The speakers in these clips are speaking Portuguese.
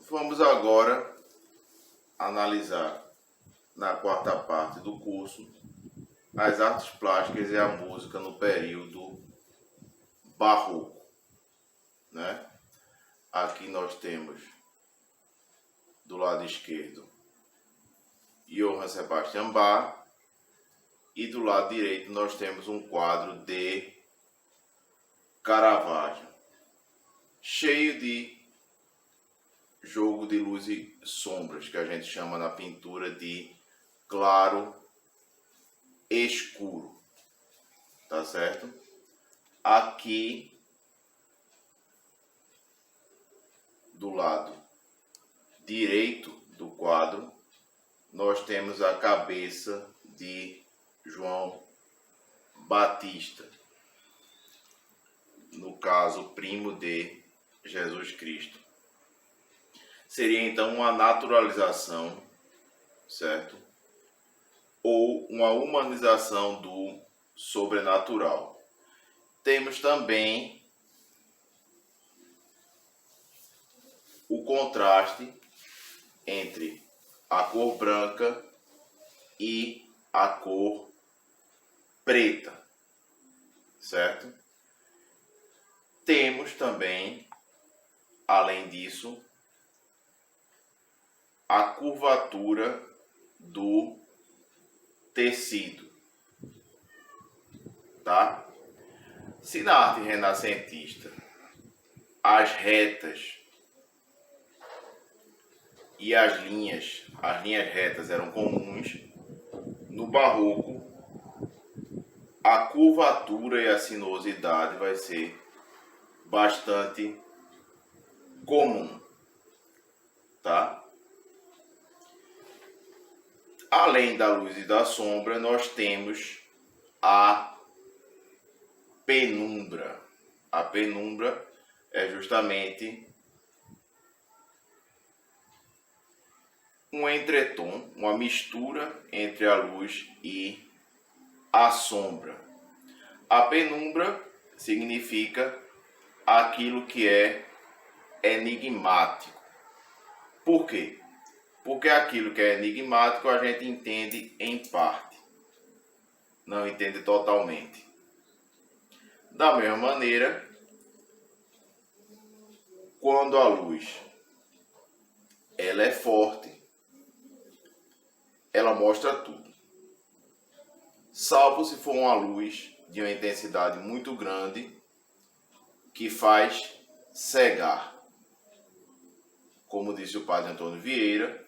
Vamos agora analisar na quarta parte do curso as artes plásticas e a música no período barroco, né? Aqui nós temos do lado esquerdo Johann Sebastian Bach e do lado direito nós temos um quadro de Caravaggio, cheio de jogo de luz e sombras, que a gente chama na pintura de claro escuro, tá certo? Aqui do lado direito do quadro nós temos a cabeça de João Batista, no caso primo de Jesus Cristo. Seria então uma naturalização, certo? Ou uma humanização do sobrenatural. Temos também o contraste entre a cor branca e a cor preta, certo? Temos também, além disso, a curvatura do tecido, tá? Se na arte renascentista as retas e as linhas retas eram comuns, no barroco a curvatura e a sinuosidade vai ser bastante comum, tá? Além da luz e da sombra, nós temos a penumbra. A penumbra é justamente um entretom, uma mistura entre a luz e a sombra. A penumbra significa aquilo que é enigmático. Por quê? Porque aquilo que é enigmático a gente entende em parte, não entende totalmente. Da mesma maneira, quando a luz ela é forte, ela mostra tudo. Salvo se for uma luz de uma intensidade muito grande que faz cegar. Como disse o padre Antônio Vieira,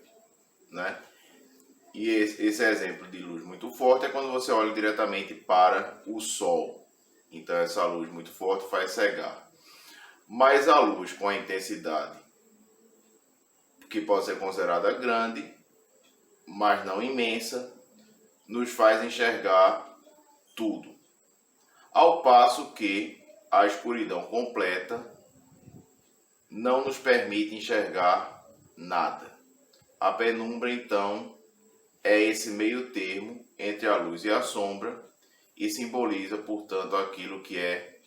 né? E esse exemplo de luz muito forte é quando você olha diretamente para o sol. Então essa luz muito forte faz cegar. Mas a luz com a intensidade que pode ser considerada grande, mas não imensa, nos faz enxergar tudo. Ao passo que a escuridão completa não nos permite enxergar nada. A penumbra, então, é esse meio termo entre a luz e a sombra e simboliza, portanto, aquilo que é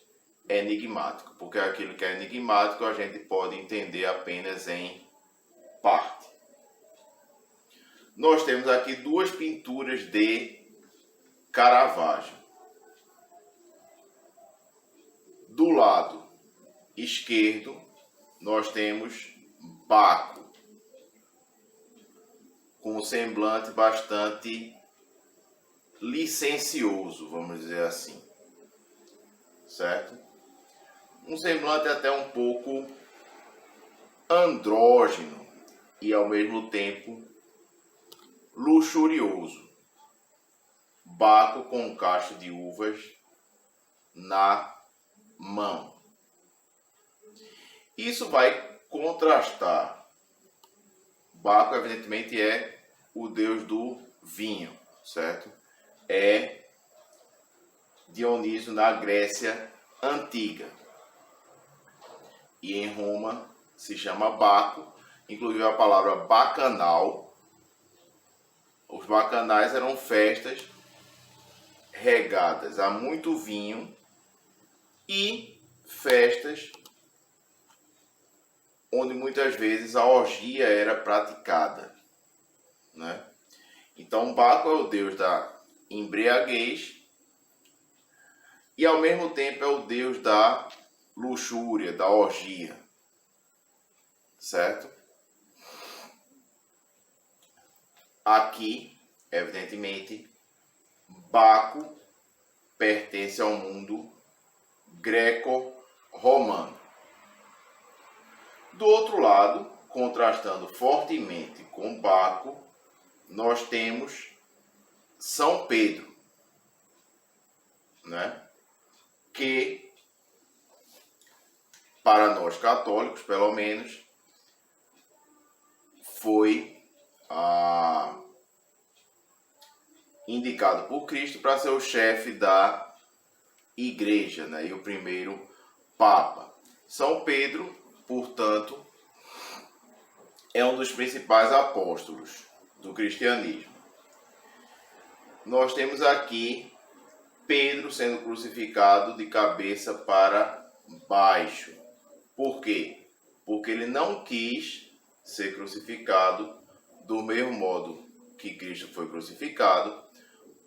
enigmático. Porque aquilo que é enigmático a gente pode entender apenas em parte. Nós temos aqui duas pinturas de Caravaggio. Do lado esquerdo, nós temos Baco, com um semblante bastante licencioso, vamos dizer assim, certo? Um semblante até um pouco andrógeno e ao mesmo tempo luxurioso. Baco com um cacho de uvas na mão. Isso vai contrastar. Baco, evidentemente, é o deus do vinho, certo? É Dionísio na Grécia Antiga. E em Roma se chama Baco, inclusive a palavra bacanal. Os bacanais eram festas regadas a muito vinho e festas onde muitas vezes a orgia era praticada, né? Então Baco é o deus da embriaguez e ao mesmo tempo é o deus da luxúria, da orgia, certo? Aqui, evidentemente, Baco pertence ao mundo greco-romano. Do outro lado, contrastando fortemente com Baco, nós temos São Pedro, né? Que, para nós católicos, pelo menos, foi indicado por Cristo para ser o chefe da igreja, né? E o primeiro Papa. São Pedro, portanto, é um dos principais apóstolos do cristianismo. Nós temos aqui Pedro sendo crucificado de cabeça para baixo. Por quê? Porque ele não quis ser crucificado do mesmo modo que Cristo foi crucificado,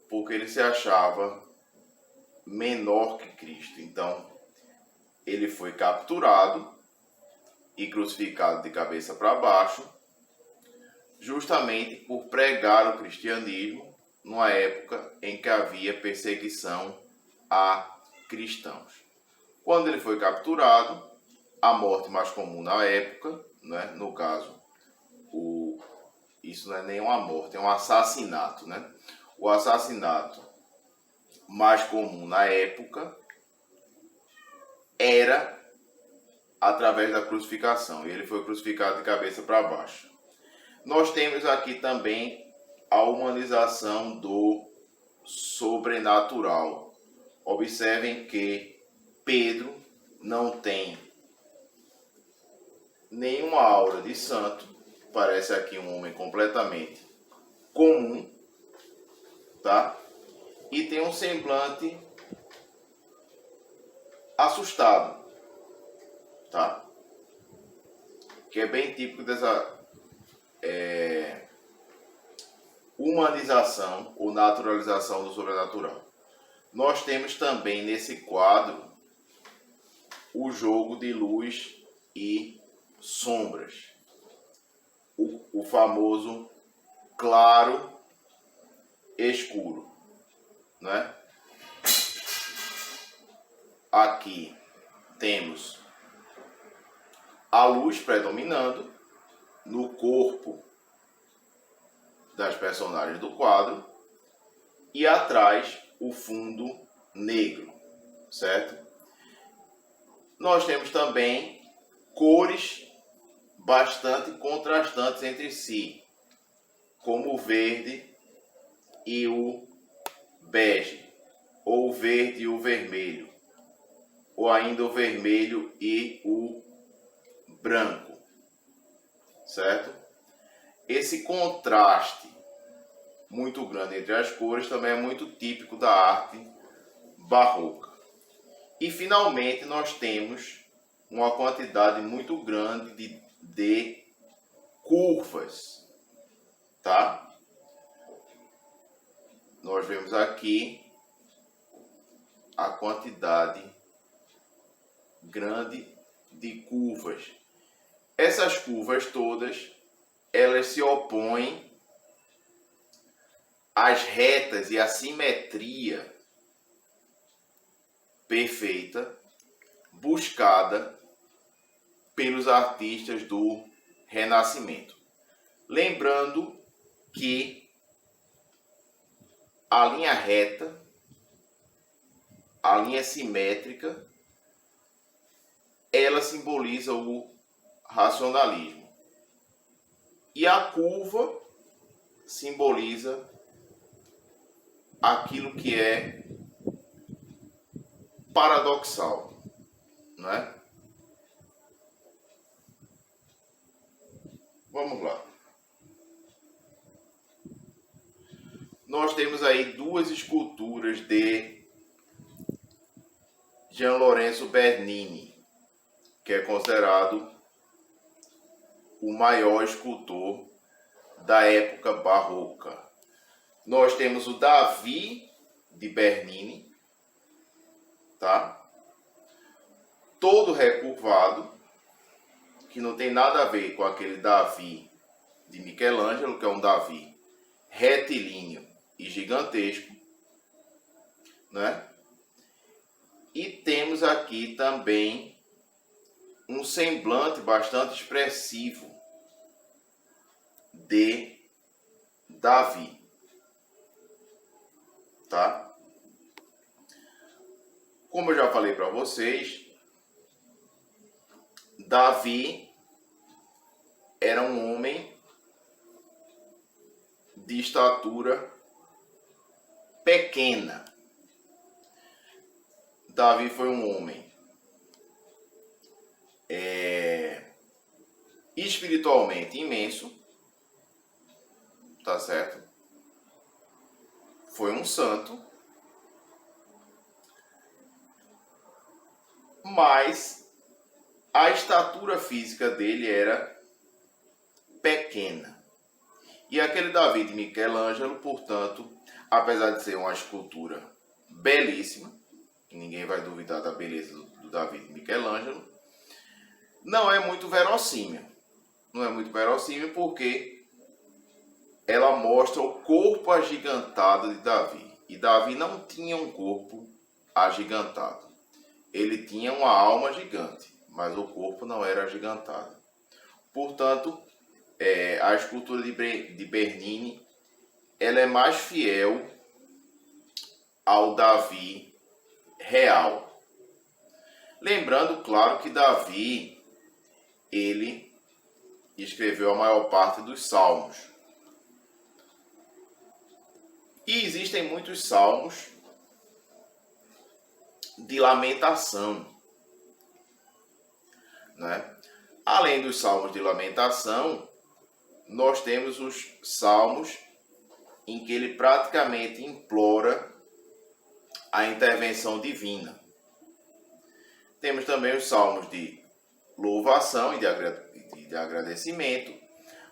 porque ele se achava menor que Cristo. Então, ele foi capturado e crucificado de cabeça para baixo, justamente por pregar o cristianismo numa época em que havia perseguição a cristãos. Quando ele foi capturado, a morte mais comum na época, né, no caso, isso não é nem uma morte, é um assassinato, né? O assassinato mais comum na época era através da crucificação, e ele foi crucificado de cabeça para baixo. Nós temos aqui também a humanização do sobrenatural. Observem que Pedro não tem nenhuma aura de santo, parece aqui um homem completamente comum, tá? E tem um semblante assustado, tá? Que é bem típico dessa humanização ou naturalização do sobrenatural. Nós temos também nesse quadro o jogo de luz e sombras, o famoso claro escuro, né? Aqui temos a luz predominando no corpo das personagens do quadro e atrás o fundo negro, certo? Nós temos também cores bastante contrastantes entre si, como o verde e o bege, ou o verde e o vermelho, ou ainda o vermelho e o branco, certo? Esse contraste muito grande entre as cores também é muito típico da arte barroca. E finalmente nós temos uma quantidade muito grande de curvas, tá? Nós vemos aqui a quantidade grande de curvas. Essas curvas todas, elas se opõem às retas e à simetria perfeita buscada pelos artistas do Renascimento. Lembrando que a linha reta, a linha simétrica, ela simboliza o racionalismo. E a curva simboliza aquilo que é paradoxal, não é? Vamos lá. Nós temos aí duas esculturas de Gian Lorenzo Bernini, que é considerado o maior escultor da época barroca. Nós temos o Davi de Bernini, tá? Todo recurvado, que não tem nada a ver com aquele Davi de Michelangelo, que é um Davi retilíneo e gigantesco, né? E temos aqui também um semblante bastante expressivo de Davi, tá? Como eu já falei para vocês, Davi era um homem de estatura pequena. Davi foi um homem espiritualmente imenso, tá certo? Foi um santo, mas a estatura física dele era pequena. E aquele Davi de Michelangelo, portanto, apesar de ser uma escultura belíssima, ninguém vai duvidar da beleza do Davi de Michelangelo, não é muito verossímil. Não é muito verossímil porque ela mostra o corpo agigantado de Davi. E Davi não tinha um corpo agigantado. Ele tinha uma alma gigante, mas o corpo não era agigantado. Portanto, a escultura de Bernini, ela é mais fiel ao Davi real. Lembrando, claro, que Davi, ele escreveu a maior parte dos salmos. E existem muitos salmos de lamentação, né? Além dos salmos de lamentação, nós temos os salmos em que ele praticamente implora a intervenção divina. Temos também os salmos de louvação e de agradecimento,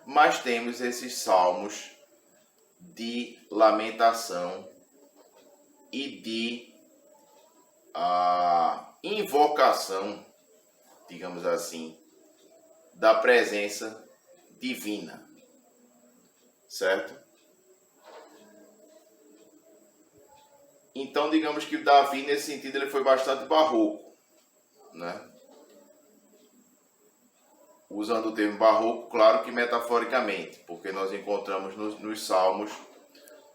mas temos esses salmos de lamentação e de invocação, digamos assim, da presença divina, certo? Então, digamos que o Davi, nesse sentido, ele foi bastante barroco, né? Usando o termo barroco, claro que metaforicamente, porque nós encontramos nos salmos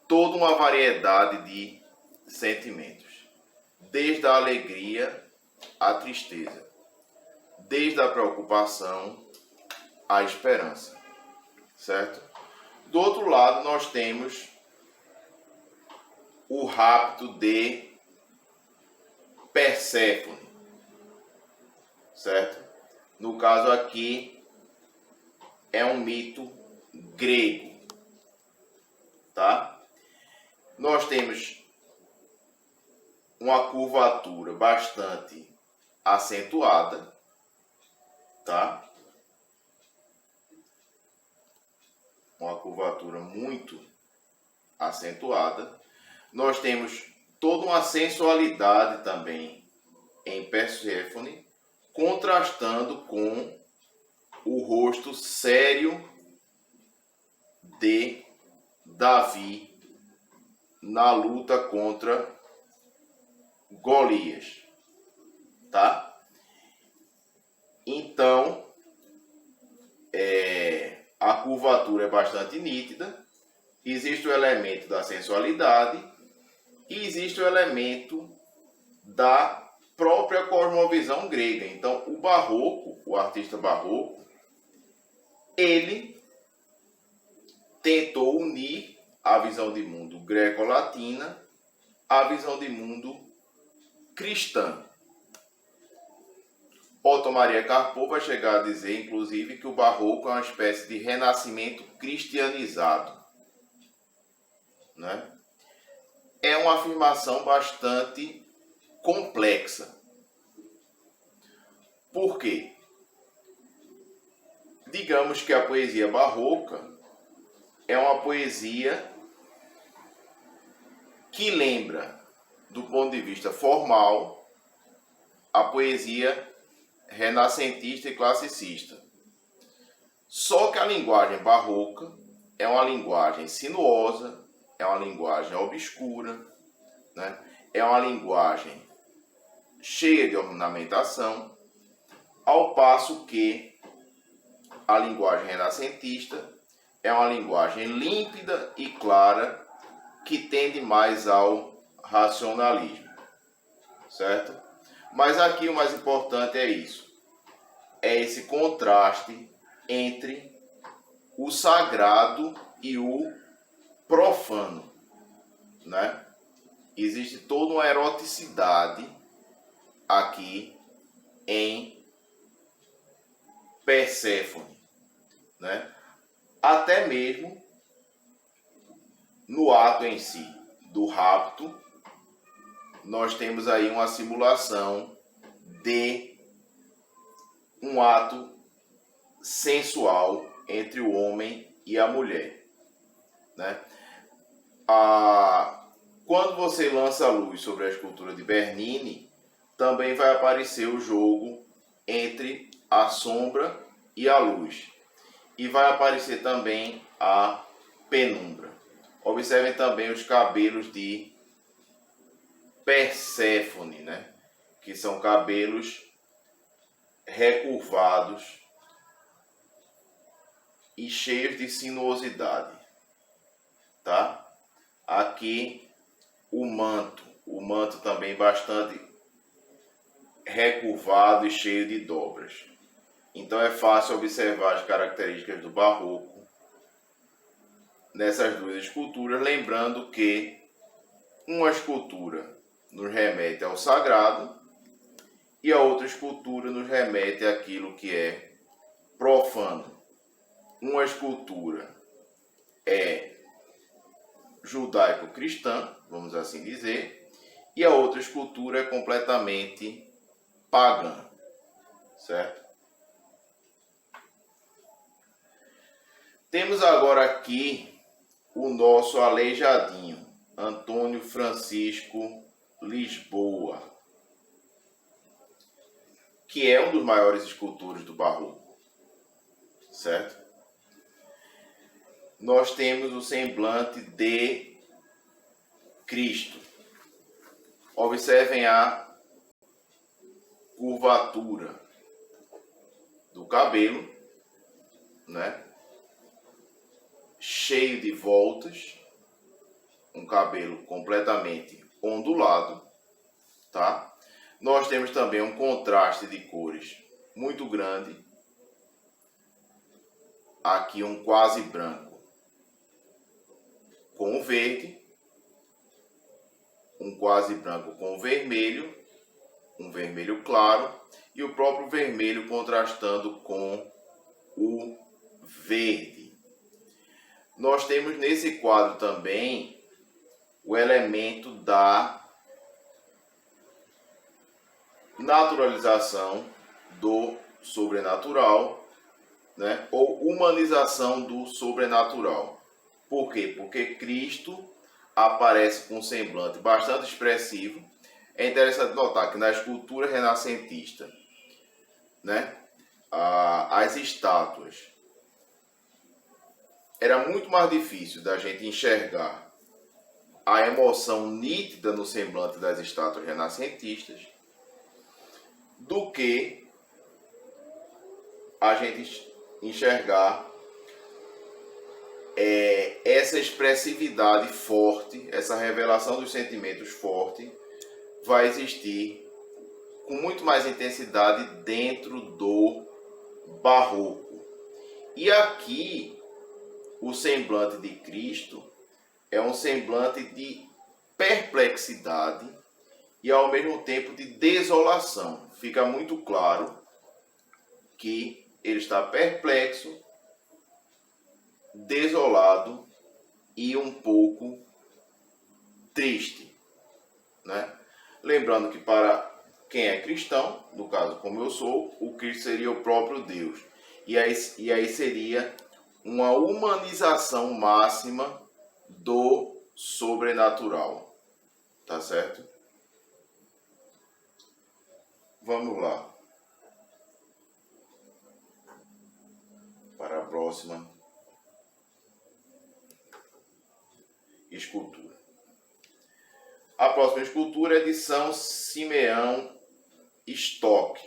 toda uma variedade de sentimentos, desde a alegria à tristeza, desde a preocupação à esperança, certo? Do outro lado, nós temos o rapto de Perséfone, certo? No caso aqui, é um mito grego, tá? Nós temos uma curvatura bastante acentuada, tá? Uma curvatura muito acentuada. Nós temos toda uma sensualidade também em Perséfone, contrastando com o rosto sério de Davi na luta contra Golias, tá? Então, a curvatura é bastante nítida, existe o elemento da sensualidade e existe o elemento da própria cosmovisão grega. Então, o barroco, o artista barroco, ele tentou unir a visão de mundo greco-latina à visão de mundo cristã. Otto Maria Carpo vai chegar a dizer, inclusive, que o barroco é uma espécie de renascimento cristianizado, né? É uma afirmação bastante complexa. Por quê? digamos que a poesia barroca é uma poesia que lembra, do ponto de vista formal, a poesia renascentista e classicista. Só que a linguagem barroca é uma linguagem sinuosa, é uma linguagem obscura, né? É uma linguagem cheia de ornamentação, ao passo que a linguagem renascentista é uma linguagem límpida e clara que tende mais ao racionalismo, certo? Mas aqui o mais importante é isso, é esse contraste entre o sagrado e o profano, né? Existe toda uma eroticidade aqui em Perséfone, né? Até mesmo no ato em si do rapto, nós temos aí uma simulação de um ato sensual entre o homem e a mulher, né? Quando você lança a luz sobre a escultura de Bernini, também vai aparecer o jogo entre a sombra e a luz. E vai aparecer também a penumbra. Observem também os cabelos de Perséfone, né? Que são cabelos recurvados e cheios de sinuosidade, tá? Aqui o manto também bastante recurvado e cheio de dobras. Então é fácil observar as características do barroco nessas duas esculturas, lembrando que uma escultura nos remete ao sagrado e a outra escultura nos remete àquilo que é profano. Uma escultura é judaico-cristã, vamos assim dizer, e a outra escultura é completamente pagã, certo? Temos agora aqui o nosso aleijadinho, Antônio Francisco Lisboa, que é um dos maiores escultores do barroco, certo? Nós temos o semblante de Cristo. Observem a curvatura do cabelo, né? Cheio de voltas, um cabelo completamente ondulado, tá? Nós temos também um contraste de cores muito grande. Aqui um quase branco com o verde, um quase branco com o vermelho, um vermelho claro e o próprio vermelho contrastando com o verde. Nós temos nesse quadro também o elemento da naturalização do sobrenatural, né? Ou humanização do sobrenatural. Por quê? Porque Cristo aparece com um semblante bastante expressivo. É interessante notar que na escultura renascentista, né, as estátuas, era muito mais difícil da gente enxergar a emoção nítida no semblante das estátuas renascentistas do que a gente enxergar essa expressividade forte, essa revelação dos sentimentos forte, vai existir com muito mais intensidade dentro do barroco. E aqui, o semblante de Cristo é um semblante de perplexidade e ao mesmo tempo de desolação. Fica muito claro que ele está perplexo, desolado e um pouco triste, né? Lembrando que para quem é cristão, no caso como eu sou, o Cristo seria o próprio Deus. E aí seria uma humanização máxima do sobrenatural. Tá certo? Vamos lá. Para a próxima escultura. A próxima escultura é de São Simeão Stock,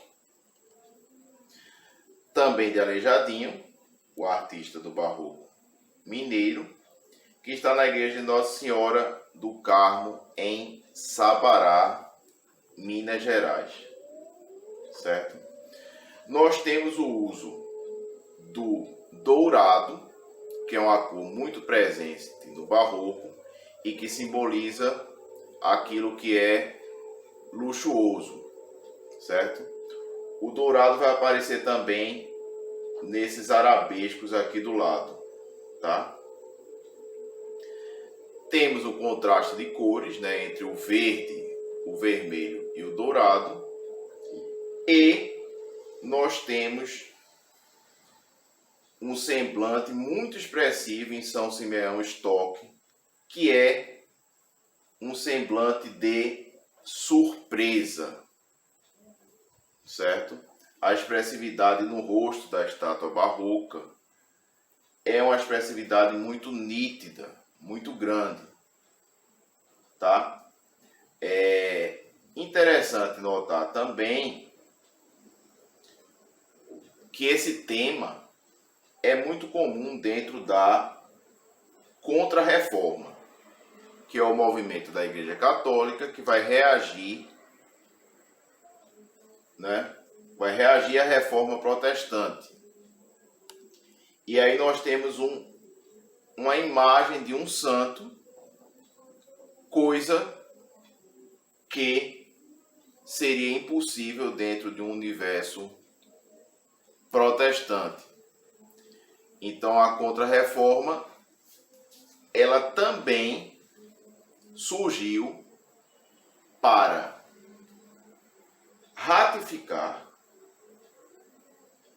também de Aleijadinho, o artista do barroco mineiro, que está na igreja de Nossa Senhora do Carmo, em Sabará, Minas Gerais. Certo? Nós temos o uso do dourado, que é uma cor muito presente no barroco e que simboliza aquilo que é luxuoso, certo? O dourado vai aparecer também nesses arabescos aqui do lado, tá? Temos o contraste de cores, né, entre o verde, o vermelho e o dourado. E nós temos um semblante muito expressivo em São Simeão Stock, que é um semblante de surpresa, certo? A expressividade no rosto da estátua barroca é uma expressividade muito nítida, muito grande, tá? É interessante notar também que esse tema é muito comum dentro da Contra-Reforma, que é o movimento da Igreja Católica que vai reagir, né? Vai reagir à Reforma Protestante. E aí nós temos uma imagem de um santo, coisa que seria impossível dentro de um universo protestante. Então a Contra-Reforma, ela também surgiu para ratificar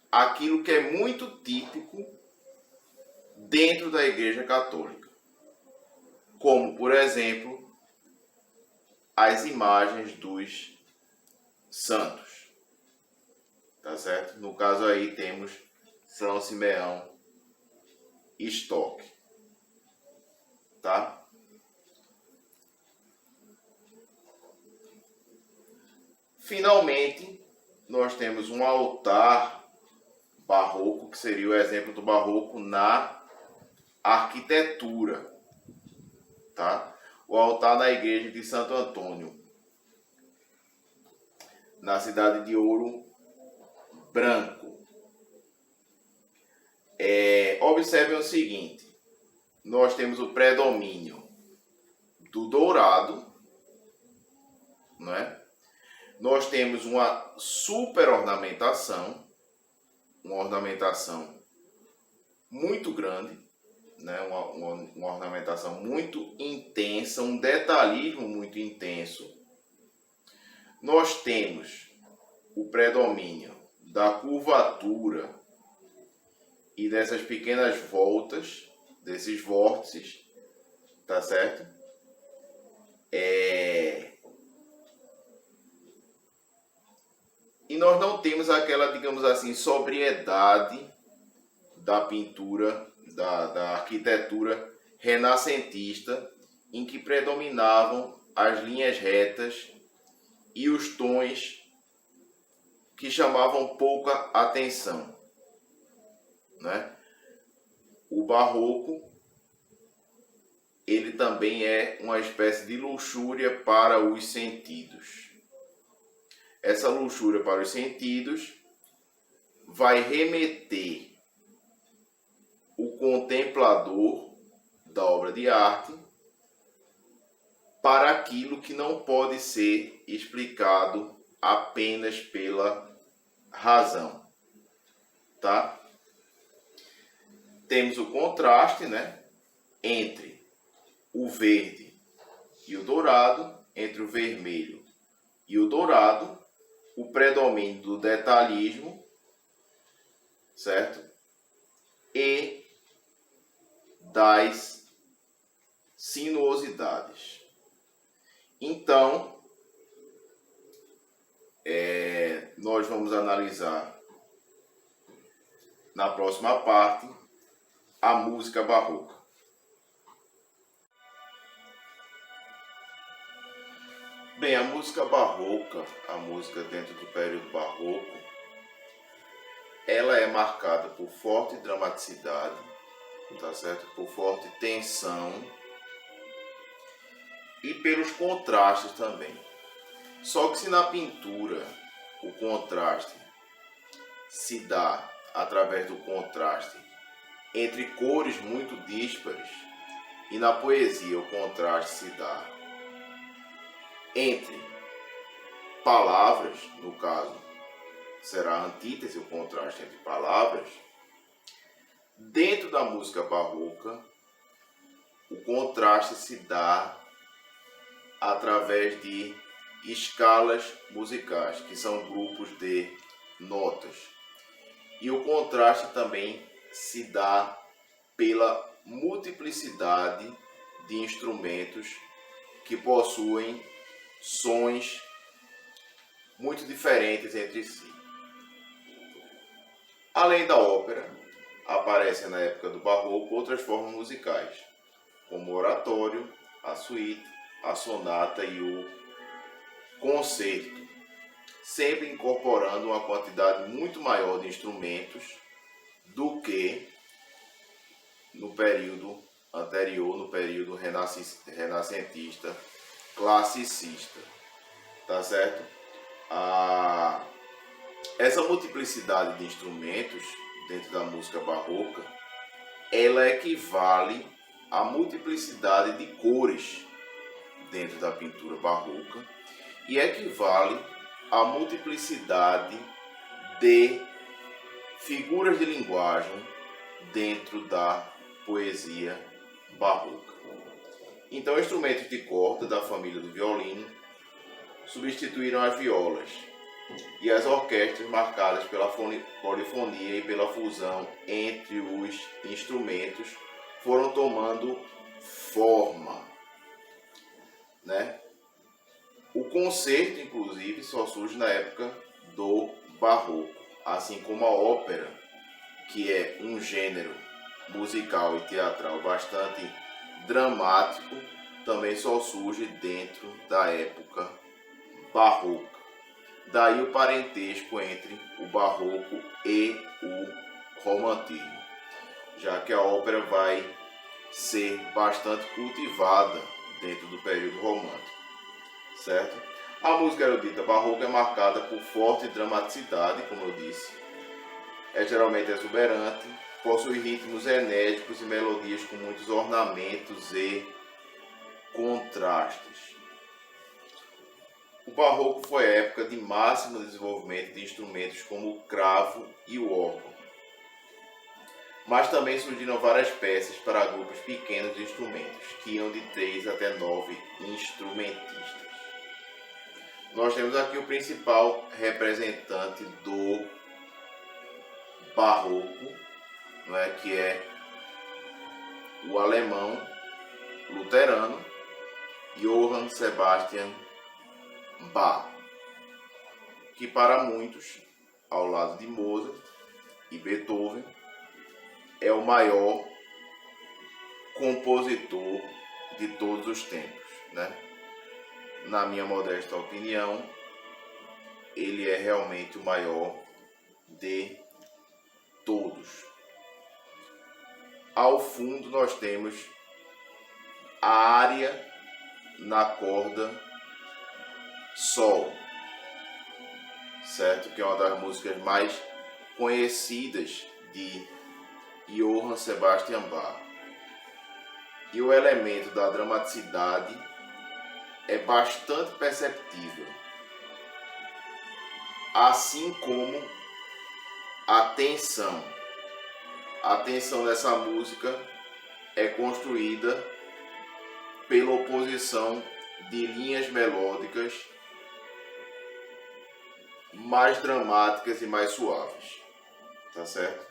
aquilo que é muito típico dentro da Igreja Católica, como, por exemplo, as imagens dos santos, tá certo? No caso aí temos São Simeão Stock, tá? Finalmente, nós temos um altar barroco, que seria o exemplo do barroco na arquitetura, tá? O altar da igreja de Santo Antônio, na cidade de Ouro Branco. Observem o seguinte: nós temos o predomínio do dourado, né? Nós temos uma super ornamentação, uma ornamentação muito grande, né? Uma ornamentação muito intensa, um detalhismo muito intenso. Nós temos o predomínio da curvatura e dessas pequenas voltas, desses vórtices, tá certo? E nós não temos aquela, digamos assim, sobriedade da pintura, da arquitetura renascentista, em que predominavam as linhas retas e os tons que chamavam pouca atenção, né? O barroco, ele também é uma espécie de luxúria para os sentidos. Essa luxúria para os sentidos vai remeter o contemplador da obra de arte para aquilo que não pode ser explicado apenas pela razão, tá? Temos o contraste, né, entre o verde e o dourado, entre o vermelho e o dourado, o predomínio do detalhismo certo? E das sinuosidades. Então, nós vamos analisar na próxima parte a música barroca. Bem, a música barroca, a música dentro do período barroco, ela é marcada por forte dramaticidade, tá certo? Por forte tensão e pelos contrastes também. Só que se na pintura o contraste se dá através do contraste entre cores muito díspares, e na poesia o contraste se dá entre palavras, no caso será a antítese, o contraste entre palavras, dentro da música barroca o contraste se dá através de escalas musicais, que são grupos de notas. E o contraste também se dá pela multiplicidade de instrumentos que possuem sons muito diferentes entre si. Além da ópera, aparecem na época do barroco outras formas musicais, como o oratório, a suíte, a sonata e o concerto, sempre incorporando uma quantidade muito maior de instrumentos do que no período anterior, no período renascentista, classicista, tá certo? Essa multiplicidade de instrumentos dentro da música barroca, ela equivale à multiplicidade de cores dentro da pintura barroca e equivale à multiplicidade de figuras de linguagem dentro da poesia barroca. Então, instrumentos de corda da família do violino substituíram as violas, e as orquestras, marcadas pela polifonia e pela fusão entre os instrumentos, foram tomando forma, né? O concerto, inclusive, só surge na época do barroco, assim como a ópera, que é um gênero musical e teatral bastante dramático, também só surge dentro da época barroca. Daí o parentesco entre o barroco e o romantismo, já que a ópera vai ser bastante cultivada dentro do período romântico, certo? A música erudita barroca é marcada por forte dramaticidade, como eu disse, é geralmente exuberante, possui ritmos enérgicos e melodias com muitos ornamentos e contrastes. O barroco foi a época de máximo desenvolvimento de instrumentos como o cravo e o órgão. Mas também surgiram várias peças para grupos pequenos de instrumentos, que iam de 3 até 9 instrumentistas. Nós temos aqui o principal representante do barroco, que é o alemão luterano Johann Sebastian Bach, que para muitos, ao lado de Mozart e Beethoven, é o maior compositor de todos os tempos, né? Na minha modesta opinião, ele é realmente o maior de todos. Ao fundo nós temos a área na corda Sol, certo? Que é uma das músicas mais conhecidas de Johann Sebastian Bach. E o elemento da dramaticidade é bastante perceptível, assim como a tensão. A tensão dessa música é construída pela oposição de linhas melódicas mais dramáticas e mais suaves. tá certo?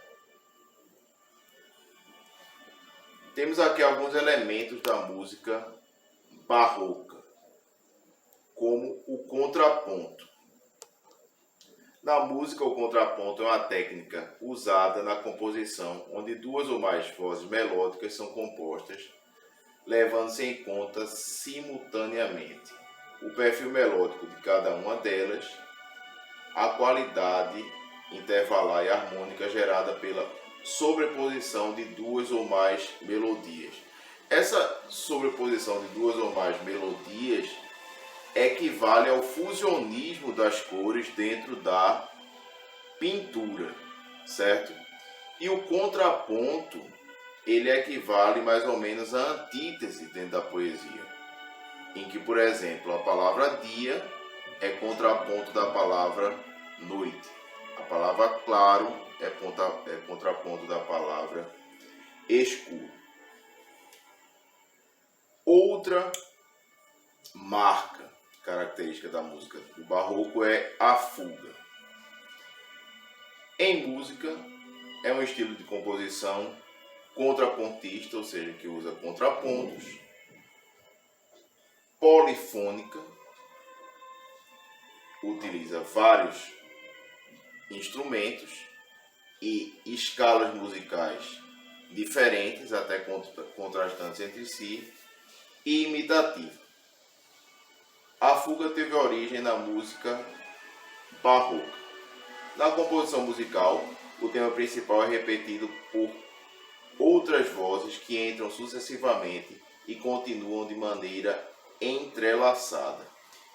Temos aqui alguns elementos da música barroca, como o contraponto. Na música, o contraponto é uma técnica usada na composição onde duas ou mais vozes melódicas são compostas, levando-se em conta simultaneamente o perfil melódico de cada uma delas, a qualidade intervalar e harmônica gerada pela sobreposição de duas ou mais melodias. Essa sobreposição de duas ou mais melodias equivale ao fusionismo das cores dentro da pintura, certo? E o contraponto, ele equivale mais ou menos à antítese dentro da poesia, em que, por exemplo, a palavra dia é contraponto da palavra noite. A palavra claro é contraponto da palavra escuro. Outra marca característica da música do barroco é a fuga. Em música, é um estilo de composição contrapontista, ou seja, que usa contrapontos, polifônica, utiliza vários instrumentos e escalas musicais diferentes, até contrastantes entre si, e imitativa. A fuga teve origem na música barroca. Na composição musical, o tema principal é repetido por outras vozes que entram sucessivamente e continuam de maneira entrelaçada.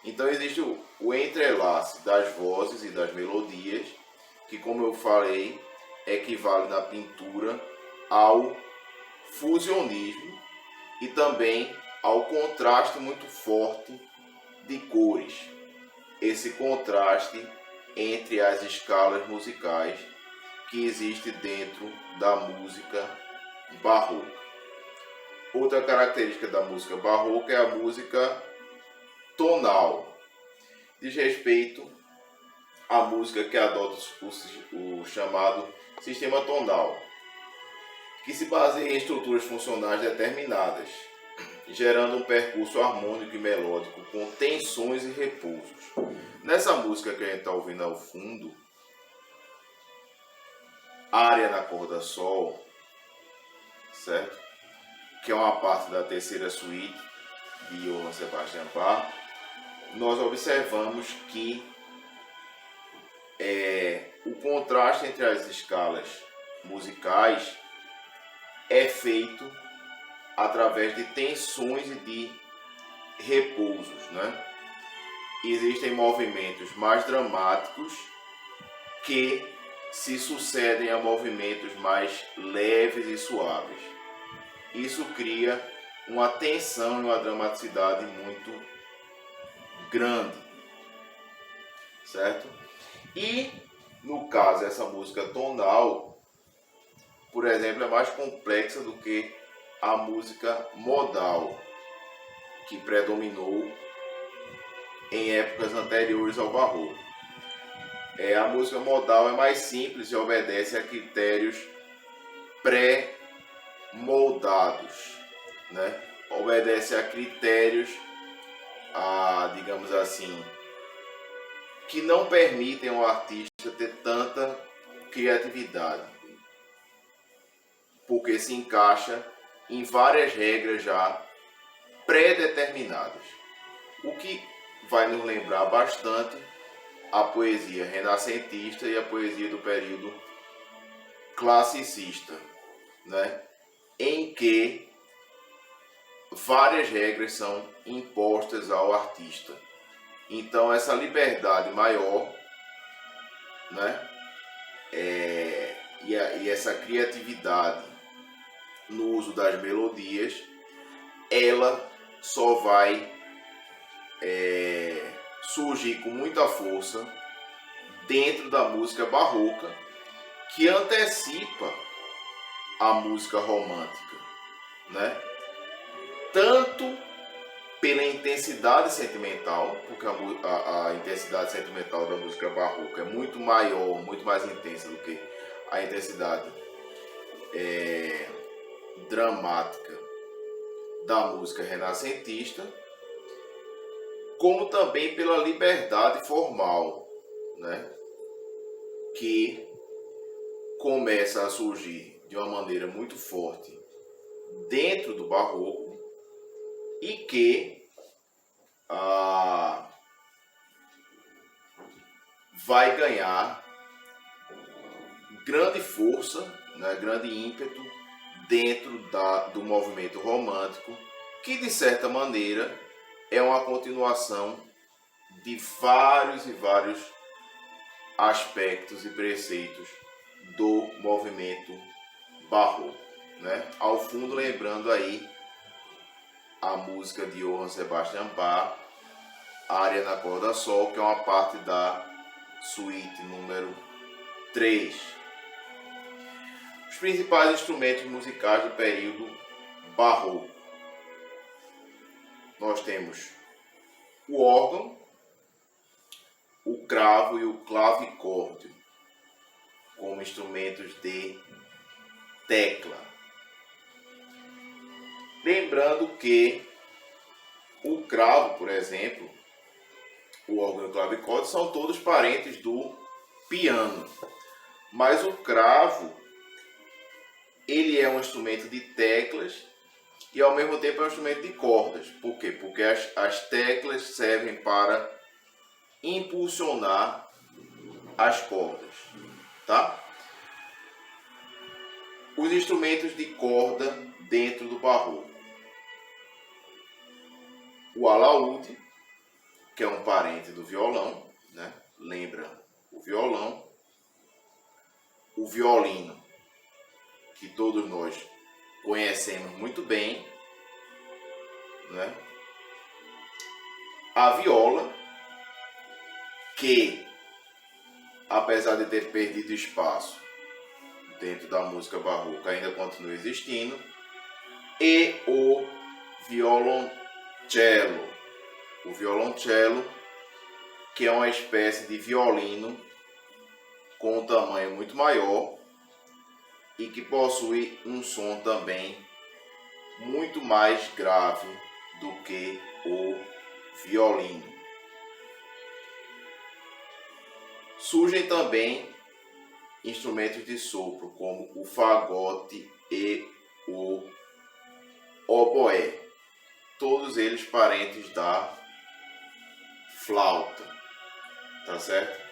Então existe o entrelace das vozes e das melodias, que, como eu falei, equivale na pintura ao fusionismo e também ao contraste muito forte de cores. Esse contraste entre as escalas musicais que existe dentro da música barroca. Outra característica da música barroca é a música tonal. Diz respeito à música que adota o chamado sistema tonal, que se baseia em estruturas funcionais determinadas, gerando um percurso harmônico e melódico com tensões e repousos. Nessa música que a gente está ouvindo ao fundo, Área na corda Sol, certo? Que é uma parte da terceira suíte de Johann Sebastian Bach, nós observamos que o contraste entre as escalas musicais é feito através de tensões e de repousos, né? Existem movimentos mais dramáticos que se sucedem a movimentos mais leves e suaves. Isso cria uma tensão e uma dramaticidade muito grande, certo? E no caso, essa música tonal, por exemplo, é mais complexa do que a música modal, que predominou em épocas anteriores ao barroco. A música modal é mais simples e obedece a critérios pré-moldados, né? Obedece a critérios, digamos assim, que não permitem ao artista ter tanta criatividade, porque se encaixa em várias regras já pré-determinadas, o que vai nos lembrar bastante a poesia renascentista e a poesia do período classicista, né? Em que várias regras são impostas ao artista. Então essa liberdade maior, né? E essa criatividade no uso das melodias, ela só vai surgir com muita força dentro da música barroca, que antecipa a música romântica, né? Tanto pela intensidade sentimental, porque a intensidade sentimental da música barroca é muito maior, muito mais intensa do que a intensidade dramática da música renascentista, como também pela liberdade formal, né, que começa a surgir de uma maneira muito forte dentro do barroco e que vai ganhar grande força, né, grande ímpeto dentro do movimento romântico, que de certa maneira é uma continuação de vários e vários aspectos e preceitos do movimento barroco, né? Ao fundo, lembrando aí a música de Johann Sebastian Bach, Área na corda sol, que é uma parte da suíte número 3. Os principais instrumentos musicais do período barroco. Nós temos o órgão, o cravo e o clavicórdio como instrumentos de tecla. Lembrando que o cravo, por exemplo, o órgão e o clavicórdio são todos parentes do piano, mas o cravo ele é um instrumento de teclas e ao mesmo tempo é um instrumento de cordas. Por quê? Porque as teclas servem para impulsionar as cordas, tá? Os instrumentos de corda dentro do barroco. O alaúde, que é um parente do violão, né? Lembra o violão. O violino, que todos nós conhecemos muito bem, né? A viola, que apesar de ter perdido espaço dentro da música barroca, ainda continua existindo, e o violoncelo. O violoncelo, que é uma espécie de violino com um tamanho muito maior e que possui um som também muito mais grave do que o violino. Surgem também instrumentos de sopro, como o fagote e o oboé, todos eles parentes da flauta, tá certo?